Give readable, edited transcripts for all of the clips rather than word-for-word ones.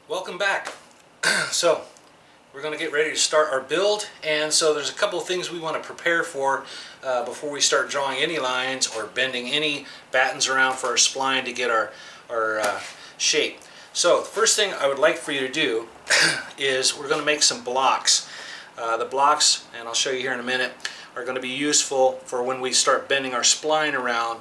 Welcome back. So we're going to get ready to start our build, and so there's a couple of things we want to prepare for before we start drawing any lines or bending any battens around for our spline to get our shape. So the first thing I would like for you to do is we're going to make some blocks. The blocks, and I'll show you here in a minute, are going to be useful for when we start bending our spline around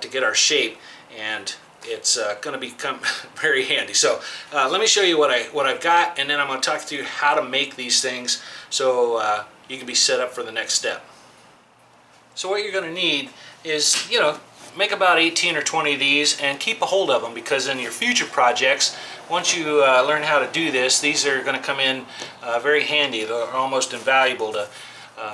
to get our shape, and it's going to become very handy. So let me show you what I've got, and then I'm going to talk to you how to make these things so you can be set up for the next step. So what you're going to need is, make about 18 or 20 of these and keep a hold of them, because in your future projects, once you learn how to do this, these are going to come in very handy. They're almost invaluable to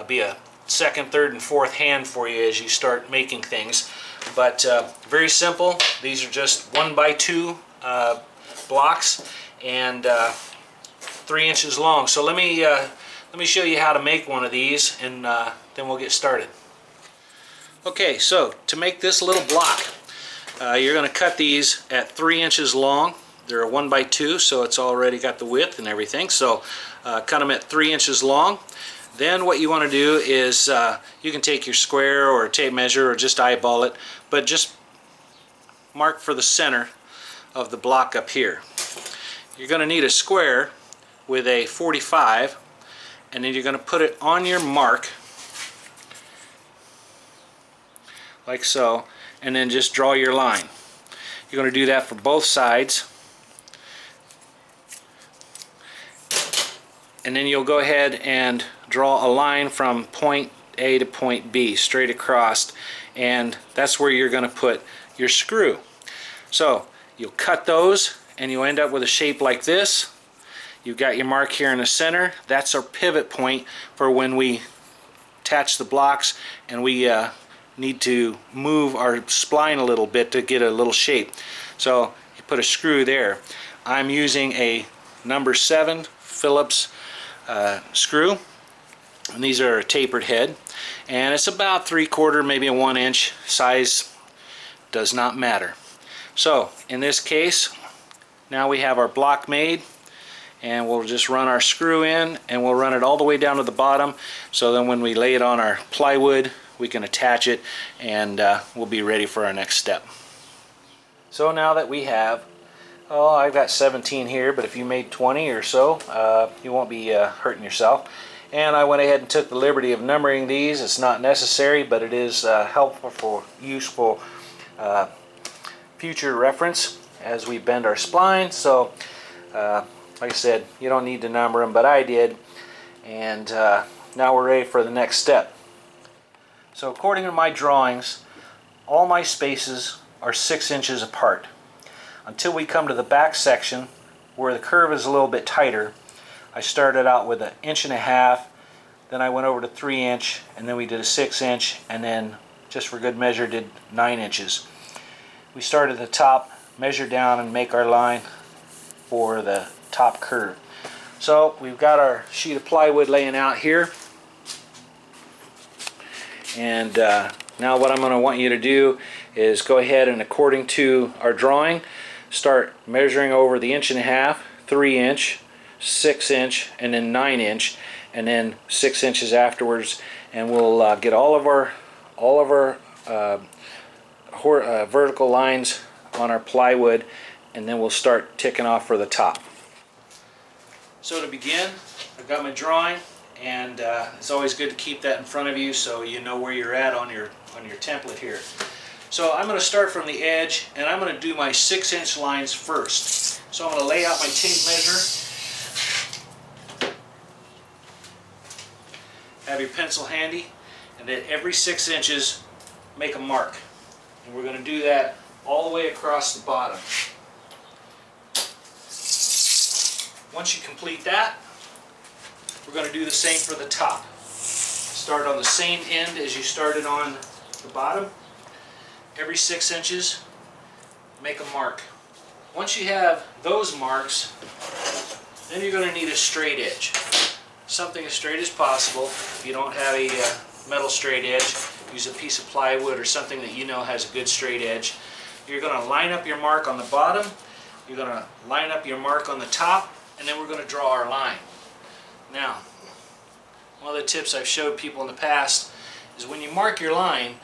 be a second, third, and fourth hand for you as you start making things. But very simple. These are just 1x2 blocks and 3 inches long. So let me show you how to make one of these, and then we'll get started. Okay, so to make this little block, you're going to cut these at 3 inches long. They're a 1x2, so it's already got the width and everything. So cut them at 3 inches long. Then what you want to do is you can take your square or tape measure or just eyeball it, but just mark for the center of the block up here. You're going to need a square with a 45, and then you're going to put it on your mark like so, and then just draw your line. You're going to do that for both sides, and then you'll go ahead and draw a line from point A to point B straight across, and that's where you're going to put your screw. So you'll cut those and you'll end up with a shape like this. You've got your mark here in the center. That's our pivot point for when we attach the blocks and we need to move our spline a little bit to get a little shape. So you put a screw there. I'm using a number 7 Phillips screw, and these are a tapered head, and it's about 3/4, maybe a 1 inch. Size does not matter. So in this case, now we have our block made, and we'll just run our screw in, and we'll run it all the way down to the bottom, so then when we lay it on our plywood we can attach it, and we'll be ready for our next step. So now that we have, I've got 17 here, but if you made 20 or so, you won't be hurting yourself. And I went ahead and took the liberty of numbering these. It's not necessary, but it is helpful for useful future reference as we bend our spline. So like I said, you don't need to number them, but I did. And now we're ready for the next step. So according to my drawings, all my spaces are 6 inches apart. Until we come to the back section where the curve is a little bit tighter, I started out with 1.5 inches, then I went over to 3 inch, and then we did a 6 inch, and then just for good measure did 9 inches. We start at the top, measure down, and make our line for the top curve. So we've got our sheet of plywood laying out here, and now what I'm going to want you to do is go ahead and, according to our drawing, start measuring over the 1.5 inches, 3 inch, 6 inch, and then 9 inch, and then 6 inches afterwards, and we'll get all of our vertical lines on our plywood, and then we'll start ticking off for the top. So to begin, I've got my drawing, and it's always good to keep that in front of you so you know where you're at on your template here. So I'm going to start from the edge, and I'm going to do my 6 inch lines first. So I'm going to lay out my tape measure. Have your pencil handy, and at every 6 inches make a mark. And we're going to do that all the way across the bottom. Once you complete that, we're going to do the same for the top. Start on the same end as you started on the bottom. Every 6 inches, make a mark. Once you have those marks, then you're going to need a straight edge. Something as straight as possible. If you don't have a metal straight edge, use a piece of plywood or something that you know has a good straight edge. You're going to line up your mark on the bottom, you're going to line up your mark on the top, and then we're going to draw our line. Now, one of the tips I've showed people in the past is when you mark your line,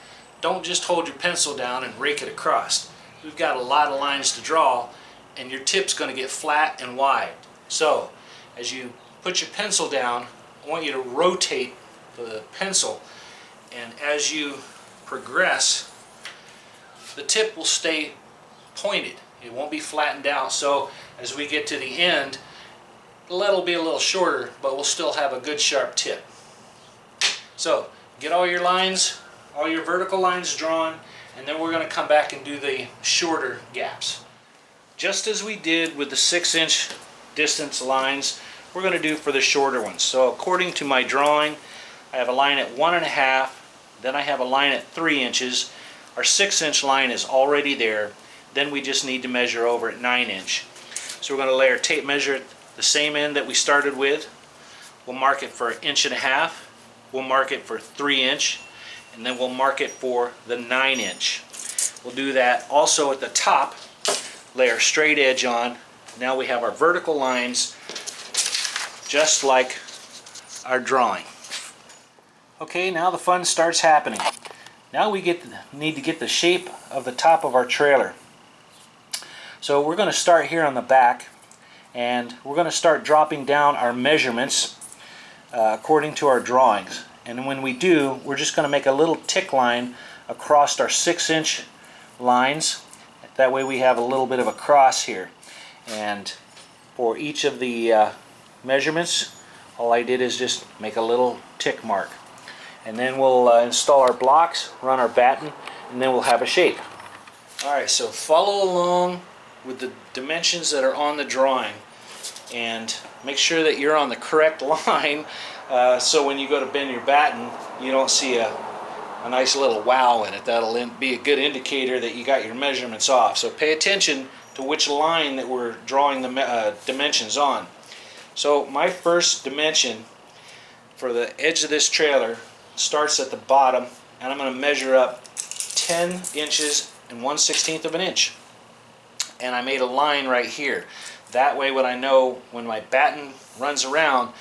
don't just hold your pencil down and rake it across. We've got a lot of lines to draw, and your tip's going to get flat and wide. So, as you put your pencil down, I want you to rotate the pencil, and as you progress, the tip will stay pointed. It won't be flattened out. So as we get to the end, the lead will be a little shorter, but we'll still have a good sharp tip. So get all your lines, all your vertical lines drawn, and then we're going to come back and do the shorter gaps. Just as we did with the 6-inch distance lines, we're going to do for the shorter ones. So according to my drawing, I have a line at 1.5, then I have a line at 3 inches. Our 6-inch line is already there. Then we just need to measure over at 9-inch. So we're going to lay our tape measure at the same end that we started with. We'll mark it for 1.5 inches. We'll mark it for 3-inch, and then we'll mark it for the 9-inch. We'll do that also at the top. Lay our straight edge on. Now we have our vertical lines just like our drawing. Okay, now the fun starts happening. Now we need to get the shape of the top of our trailer. So we're going to start here on the back, and we're going to start dropping down our measurements according to our drawings. And when we do, we're just going to make a little tick line across our 6-inch lines. That way we have a little bit of a cross here. And for each of the measurements, all I did is just make a little tick mark. And then we'll install our blocks, run our batten, and then we'll have a shape. Alright, so follow along with the dimensions that are on the drawing, and make sure that you're on the correct line, so when you go to bend your batten, you don't see a nice little wow in it. That'll be a good indicator that you got your measurements off. So pay attention to which line that we're drawing the dimensions on. So my first dimension for the edge of this trailer starts at the bottom, and I'm going to measure up 10 inches and 1/16 of an inch. And I made a line right here. That way when I know when my batten runs around,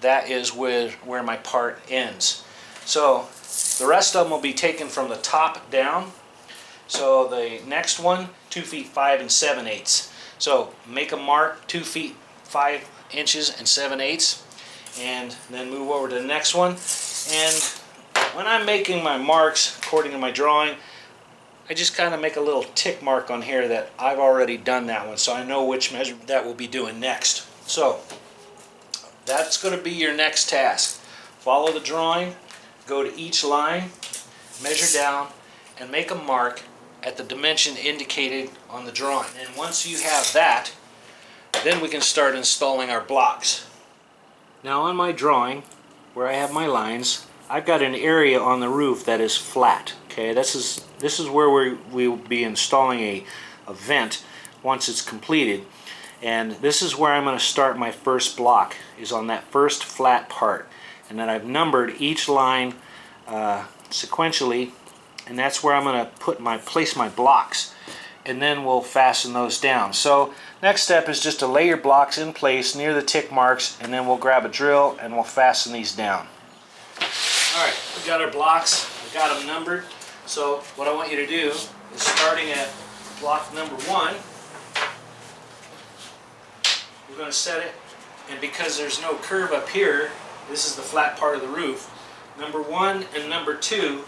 that is where my part ends. So the rest of them will be taken from the top down. So the next one, 2 feet 5 7/8. So make a mark 2 feet 5 inches and 7/8, and then move over to the next one. And when I'm making my marks according to my drawing, I just kind of make a little tick mark on here that I've already done that one, so I know which measurement that we'll be doing next. So that's going to be your next task. Follow the drawing, go to each line, measure down, and make a mark at the dimension indicated on the drawing. And once you have that, then we can start installing our blocks. Now on my drawing, where I have my lines, I've got an area on the roof that is flat. Okay, this is where we will be installing a vent once it's completed, and this is where I'm going to start my first block, is on that first flat part. And then I've numbered each line sequentially, and that's where I'm going to place my blocks, and then we'll fasten those down. So next step is just to lay your blocks in place near the tick marks, and then we'll grab a drill and we'll fasten these down. Alright, we got our blocks, we got them numbered. So what I want you to do is, starting at block number 1, we're going to set it, and because there's no curve up here, this is the flat part of the roof, number 1 and number 2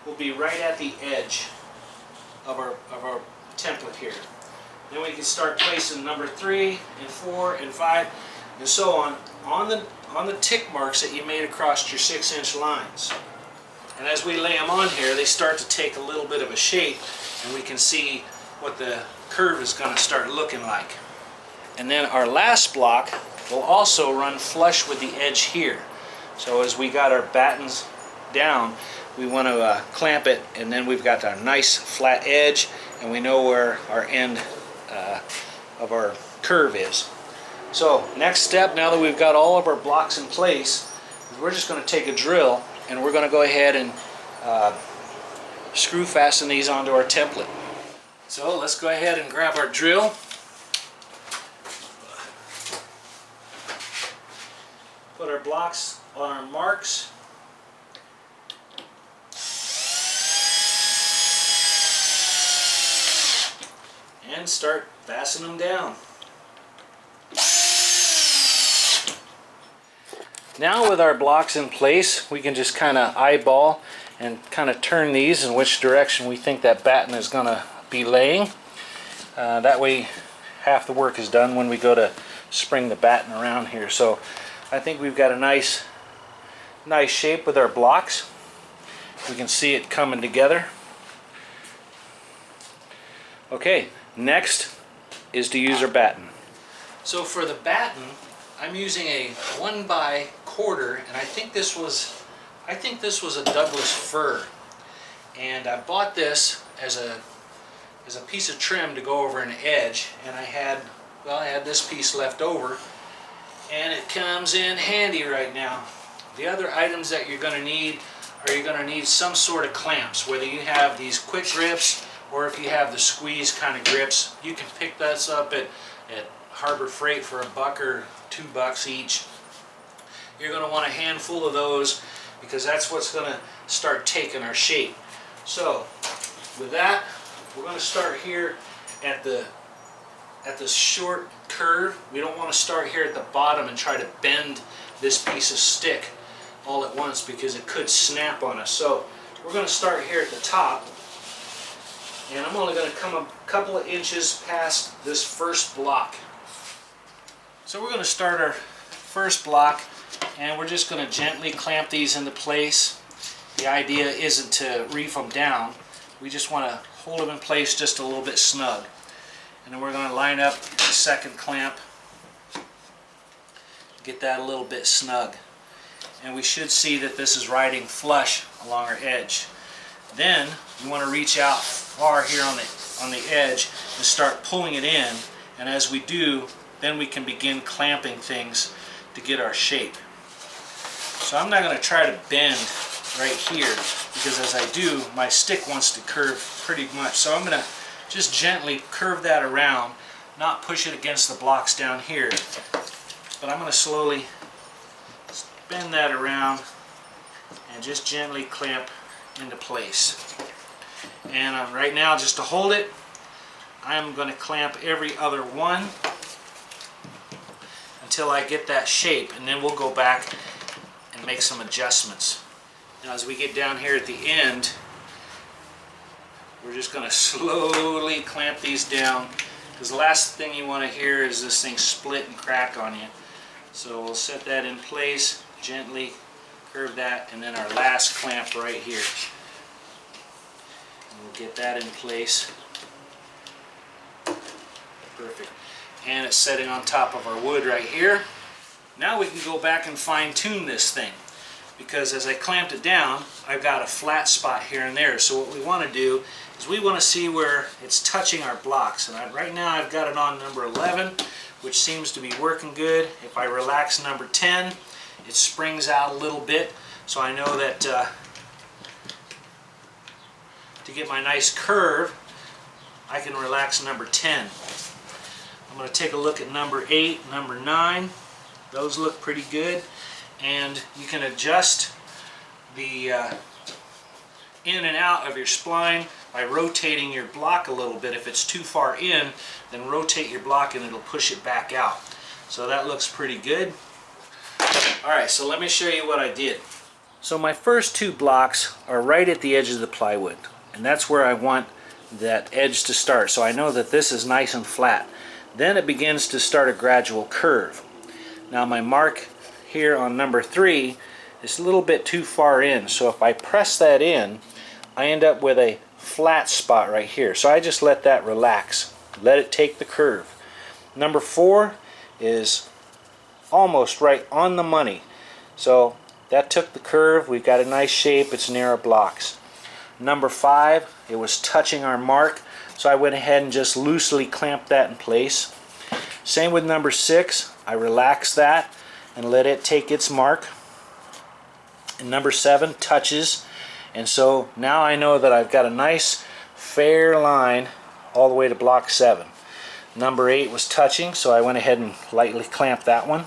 will be right at the edge of our template here. Then we can start placing number 3 and 4 and 5 and so on the tick marks that you made across your 6-inch lines. And as we lay them on here, they start to take a little bit of a shape, and we can see what the curve is going to start looking like. And then our last block will also run flush with the edge here. So as we got our battens down, we want to clamp it, and then we've got our nice flat edge, and we know where our end of our curve is. So next step, now that we've got all of our blocks in place, is we're just going to take a drill, and we're going to go ahead and screw fasten these onto our template. So let's go ahead and grab our drill, put our blocks on our marks. And start fastening them down. Now with our blocks in place, we can just kind of eyeball and kind of turn these in which direction we think that batten is going to be laying. That way half the work is done when we go to spring the batten around here. So I think we've got a nice shape with our blocks. We can see it coming together. Okay, next is to use our batten. So for the batten, I'm using a 1/4, and I think this was a Douglas fir, and I bought this as a piece of trim to go over an edge, and I had this piece left over, and it comes in handy right now. The other items that you're going to need are some sort of clamps, whether you have these quick grips or if you have the squeeze kind of grips. You can pick this up at Harbor Freight for $1 or $2 each. You're going to want a handful of those because that's what's going to start taking our shape. So with that, we're going to start here at the short curve. We don't want to start here at the bottom and try to bend this piece of stick all at once because it could snap on us. So we're going to start here at the top, and I'm only going to come a couple of inches past this first block. So we're going to start our first block, and we're just going to gently clamp these into place. The idea isn't to reef them down. We just want to hold them in place just a little bit snug. And then we're going to line up the second clamp, get that a little bit snug. And we should see that this is riding flush along our edge. Then you want to reach out far here on the edge and start pulling it in, and as we do, then we can begin clamping things to get our shape. So I'm not going to try to bend right here because as I do, my stick wants to curve pretty much. So I'm going to just gently curve that around, not push it against the blocks down here, but I'm going to slowly bend that around and just gently clamp into place. And right now, just to hold it, I'm going to clamp every other one until I get that shape, and then we'll go back and make some adjustments. Now as we get down here at the end, we're just going to slowly clamp these down because the last thing you want to hear is this thing split and crack on you. So we'll set that in place, gently curve that, and then our last clamp right here. And we'll get that in place. Perfect. And it's setting on top of our wood right here. Now we can go back and fine tune this thing, because as I clamped it down, I've got a flat spot here and there. So what we want to do is we want to see where it's touching our blocks. And right now I've got it on number 11, which seems to be working good. If I relax number 10, it springs out a little bit. So I know that to get my nice curve, I can relax number 10. I'm going to take a look at number 8, number 9. Those look pretty good. And you can adjust the in and out of your spline by rotating your block a little bit. If it's too far in, then rotate your block and it'll push it back out. So that looks pretty good. Alright, so let me show you what I did. So my first two blocks are right at the edge of the plywood, and that's where I want that edge to start. So I know that this is nice and flat. Then it begins to start a gradual curve. Now my mark here on number 3 is a little bit too far in, so if I press that in, I end up with a flat spot right here. So I just let that relax, let it take the curve. Number 4 is almost right on the money, so that took the curve. We've got a nice shape. It's near our blocks. Number 5, it was touching our mark, so I went ahead and just loosely clamped that in place. Same with number 6. I relaxed that and let it take its mark. And number 7 touches, and so now I know that I've got a nice fair line all the way to block 7. Number 8 was touching, so I went ahead and lightly clamped that one.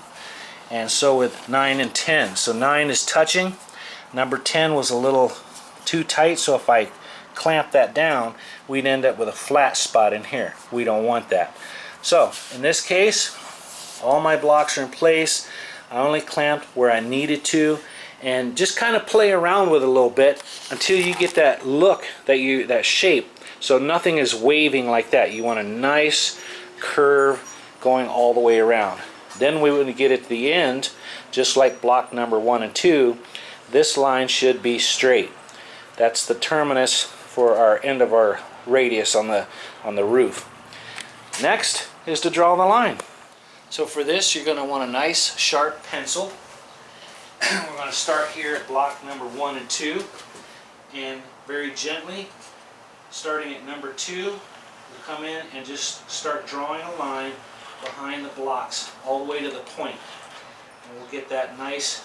and so with 9 and 10. So 9 is touching. Number 10 was a little too tight, so if I clamp that down, we'd end up with a flat spot in here. We don't want that. So in this case, all my blocks are in place. I only clamped where I needed to, and just kind of play around with it a little bit until you get that look, that shape. So nothing is waving like that. You want a nice curve going all the way around. Then we would get at the end, just like block number 1 and 2, this line should be straight. That's the terminus for our end of our radius on the roof. Next is to draw the line. So for this, you're going to want a nice sharp pencil. We're going to start here at block number 1 and 2, and very gently, starting at number 2, we'll come in and just start drawing a line behind the blocks all the way to the point, and we'll get that nice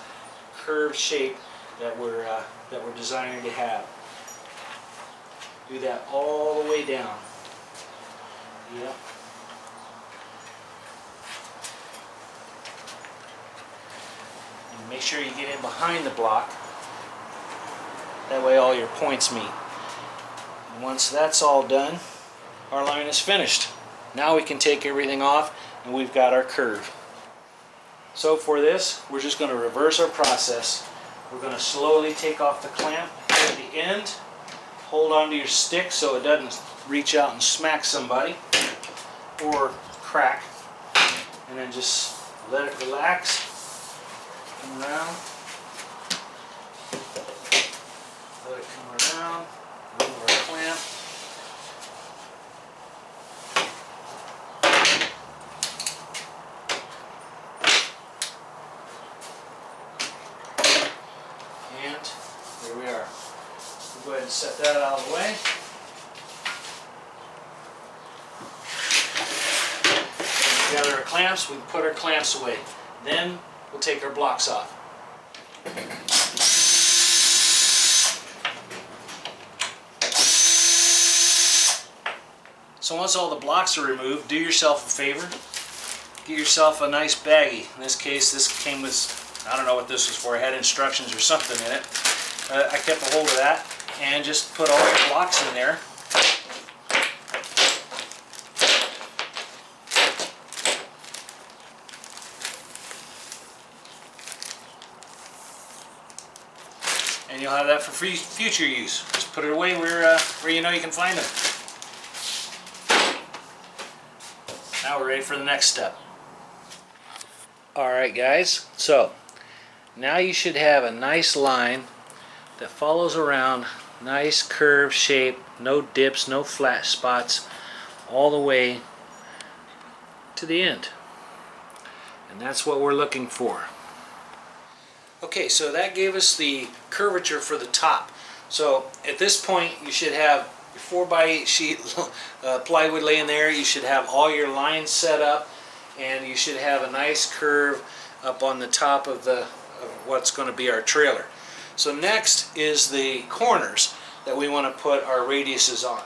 curved shape that we're desiring to have. Do that all the way down. Yep. And make sure you get in behind the block. That way all your points meet. And once that's all done, our line is finished. Now we can take everything off and we've got our curve. So for this, we're just going to reverse our process. We're going to slowly take off the clamp at the end. Hold onto your stick so it doesn't reach out and smack somebody or crack. And then just let it relax. Come around. Let it come around. Remove our clamp. And there we are. We'll go ahead and set that out of the way. Gather our clamps, we can put our clamps away. Then we'll take our blocks off. So once all the blocks are removed, do yourself a favor. Get yourself a nice baggie. In this case, this came with, I don't know what this was for, it had instructions or something in it. I kept a hold of that and just put all your blocks in there. And you'll have that for future use. Just put it away where you know you can find them. Now we're ready for the next step. Alright guys, so now you should have a nice line that follows around, nice curved shape, no dips, no flat spots, all the way to the end. And that's what we're looking for. Okay, so that gave us the curvature for the top. So at this point you should have your 4x8 sheet plywood laying there. You should have all your lines set up, and you should have a nice curve up on the top of what's going to be our trailer. So next is the corners that we want to put our radiuses on.